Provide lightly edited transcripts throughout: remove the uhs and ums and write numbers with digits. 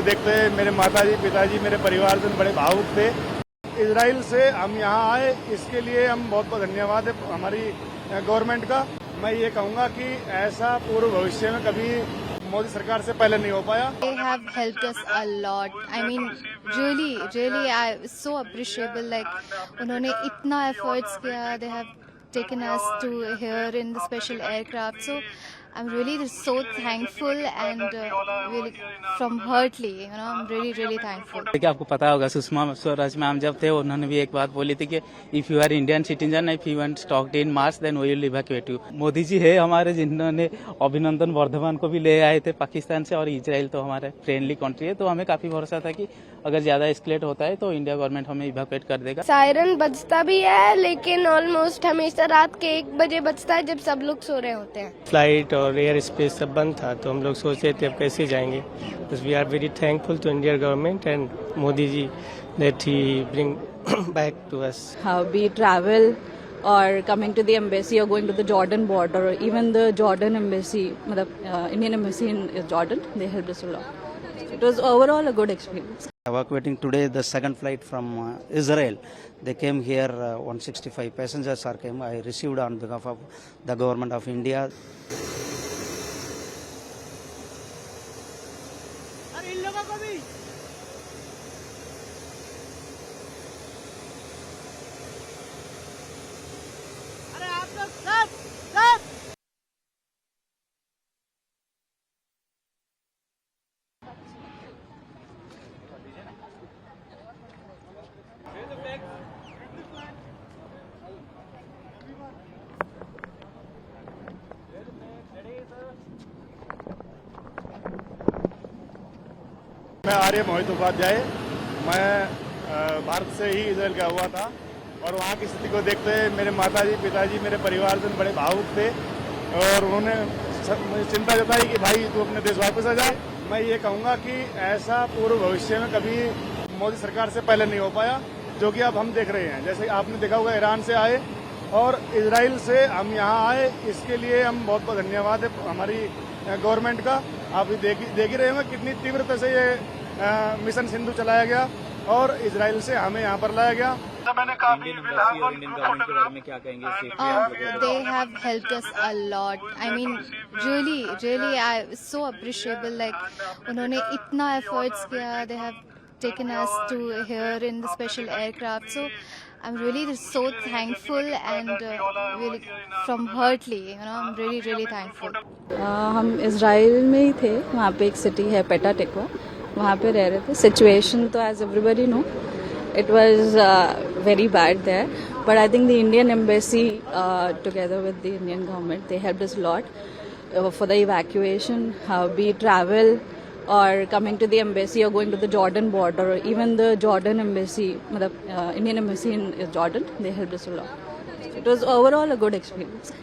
को देखते हुए मेरे माताजी पिताजी मेरे परिवार से बड़े भावुक थे। इजराइल से हम यहाँ आए, इसके लिए हम बहुत बहुत धन्यवाद है हमारी गवर्नमेंट का। मैं ये कहूँगा कि ऐसा पूर्व भविष्य में कभी मोदी सरकार से पहले नहीं हो पाया। They have helped us a lot. I mean, really, I so appreciable. Like, उन्होंने इतना efforts किया. They have taken us to here in the special aircraft. So I'm really so thankful and really from heartly, I'm really thankful. देखिए, आपको पता होगा Sushma Swaraj ma'am जब थे उन्होंने भी एक बात बोली थी कि if you are Indian citizen if you want stuck in March then we will evacuate you. Modi ji है हमारे जिन्होंने अभिनंदन वर्धमान को भी ले आए थे पाकिस्तान से, और इजराइल तो हमारे फ्रेंडली कंट्री है, तो हमें काफी भरोसा था कि अगर ज्यादा एस्केलेट होता है तो इंडिया गवर्नमेंट हमें इवैक्यूएट कर देगा। सायरन बजता भी है लेकिन ऑलमोस्ट हमेशा रात के 1 बजे बजता है जब सब लोग सो रहे होते हैं। फ्लाइट और एयर स्पेस सब बंद था तो हम लोग सोच रहे थे अब कैसे जाएंगे। We are very thankful to Indian government and Modi ji that he bring back to us. How we travel or coming to the embassy or going to the Jordan border or even the Jordan embassy, Indian embassy in Jordan, they helped us a lot. It was overall a good experience. Evacuating today the second flight from Israel. They came here, 165 passengers are came. I received on behalf of the government of India. मैं आर्य मोहित उपाध्याय, मैं भारत से ही Israel गया हुआ था और वहाँ की स्थिति को देखते हुए मेरे माताजी पिताजी मेरे परिवार से बड़े भावुक थे और उन्होंने मुझे चिंता जताई कि भाई तू अपने देश वापस आ जाए। मैं ये कहूँगा कि ऐसा पूर्व भविष्य में कभी मोदी सरकार से पहले नहीं हो पाया, जो कि अब हम देख रहे हैं। जैसे आपने देखा होगा ईरान से आए और इजराइल से हम यहाँ आए, इसके लिए हम बहुत बहुत धन्यवाद है हमारी गवर्नमेंट का। आप देख ही रहे होंगे कितनी तीव्रता से ये मिशन सिंधु चलाया गया और इजराइल से हमें यहाँ पर लाया गया। मैंने काफी इंडियन एम्बेसी और इंडियन गवर्नमेंट के बारे में क्या कहेंगे? They have helped us a lot. I mean, really, I so appreciable. Like, उन्होंने इतना efforts किया. They have taken us to here in the special aircraft. So I'm really so thankful and really from heartly, I'm really thankful. हम Israel में ही थे, वहाँ पे एक city है पेटा टिकवा, वहाँ पे रह रहे थे। सिचुएशन तो as everybody know it was very bad there, but I think the Indian embassy together with the Indian government, they helped us a lot for the evacuation. How we travel or coming to the embassy or going to the Jordan border or even the Jordan embassy, Indian embassy in Jordan, they helped us a lot. It was overall a good experience.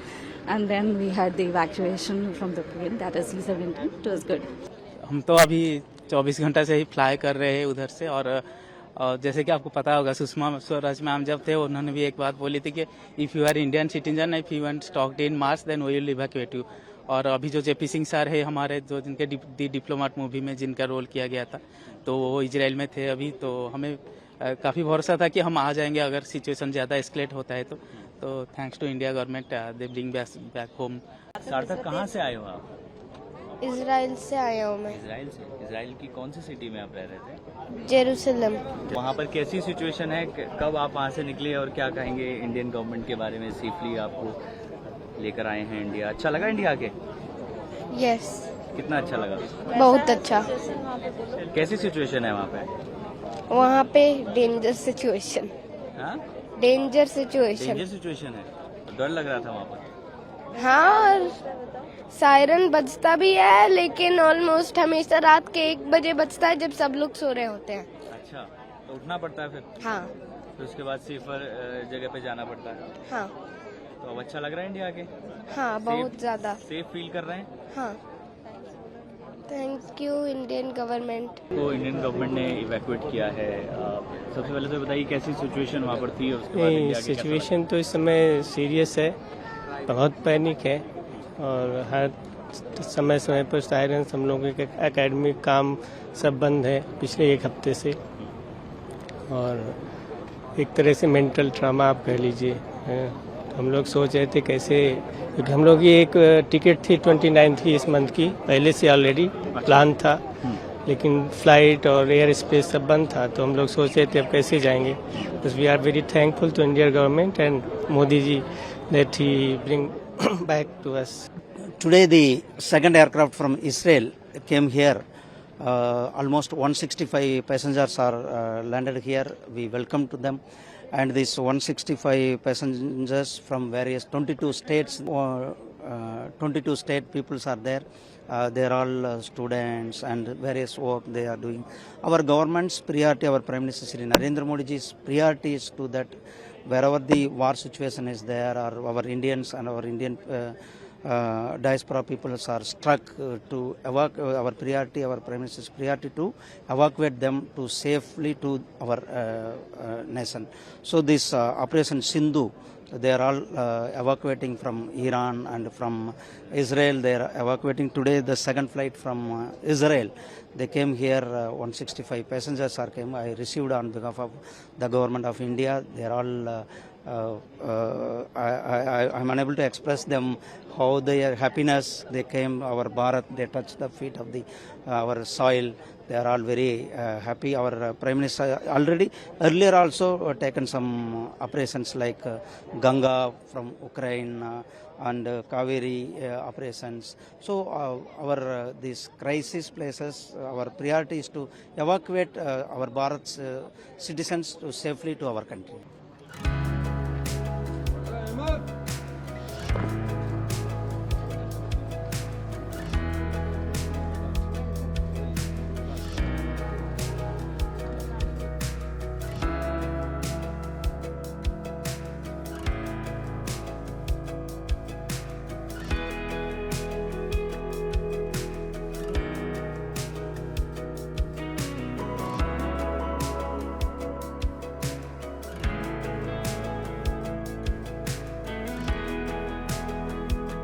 And then we had the evacuation from the plane, that is C-17. It was good. हम तो अभी 24 घंटा से ही fly कर रहे हैं उधर से, और जैसे कि आपको पता होगा सुषमा स्वराज मैम जब थे उन्होंने भी एक बात बोली थी कि if you are Indian citizen if you want stuck in March then we will evacuate you. और अभी जो जेपी सिंह सर है हमारे, जो जिनके दी डिप्लोमेट मूवी में जिनका रोल किया गया था, तो वो इजराइल में थे अभी, तो हमें काफ़ी भरोसा था कि हम आ जाएंगे अगर सिचुएशन ज़्यादा एस्केलेट होता है तो thanks to India government they bring back home. Sarthak, कहाँ से आए हो आप? इजराइल से आया हूँ मैं। इजराइल से? इजराइल की कौन सी सिटी में आप रह रहे थे? जेरूसलम। वहाँ पर कैसी सिचुएशन है, कब आप वहाँ से निकले और क्या कहेंगे इंडियन गवर्नमेंट के बारे में? सेफली आपको लेकर आए हैं इंडिया, अच्छा लगा इंडिया आके? यस। कितना अच्छा लगा? बहुत अच्छा। कैसी सिचुएशन है वहाँ पे? वहाँ पे डेंजर सिचुएशन। हाँ, डेंजर सिचुएशन है, तो डर लग रहा था वहाँ पर? हाँ, सायरन बजता भी है लेकिन ऑलमोस्ट हमेशा रात के 1 बजे बजता है जब सब लोग सो रहे होते हैं। अच्छा, तो उठना पड़ता है फिर? हाँ। तो उसके बाद सेफर जगह पे जाना पड़ता है? हाँ। तो अब अच्छा लग रहा है इंडिया आके? हाँ, बहुत ज्यादा सेफ फील कर रहे हैं? हाँ। थैंक यू इंडियन गवर्नमेंट को। इंडियन गवर्नमेंट ने इवैक्यूएट किया है, सबसे पहले तो बताइए कैसी सिचुएशन वहाँ पर थी और उसके बाद इंडिया के सिचुएशन तो इस समय सीरियस है, बहुत पैनिक है और हर समय समय पर सायरन हम लोगों के एकेडमिक काम सब बंद है पिछले एक हफ्ते से, और एक तरह से मेंटल ट्रामा आप कह लीजिए। हम लोग सोच रहे थे कैसे, क्योंकि हम लोग की एक टिकट थी 29 की इस मंथ की, पहले से ऑलरेडी प्लान था, लेकिन फ्लाइट और एयर स्पेस सब बंद था, तो हम लोग सोच रहे थे अब कैसे जाएंगे। बस we are very thankful to Indian government and Modi ji that he bring back to us. Today, the second aircraft from Israel came here. Almost 165 passengers are landed here. We welcome to them. And these 165 passengers from various 22 states, 22 state peoples are there. They are all students and various work they are doing. Our government's priority, our Prime Minister Shri Narendra Modi ji's priority is to that wherever the war situation is there, or our Indians and our Indian diaspora peoples are struck, to evacuate. Our priority, our Prime Minister's priority to evacuate them to safely to our nation. So this Operation Sindhu, they are all evacuating from Iran and from Israel. They are evacuating today. The second flight from Israel, they came here. 165 passengers are came. I received on behalf of the government of India. They are all. I'm unable to express them how their happiness. They came our Bharat. They touched the feet of the our soil. They are all very happy. Our Prime Minister already earlier also taken some operations like Ganga from Ukraine and Kaveri operations. So our these crisis places, our priority is to evacuate our Bharat's citizens to safely to our country.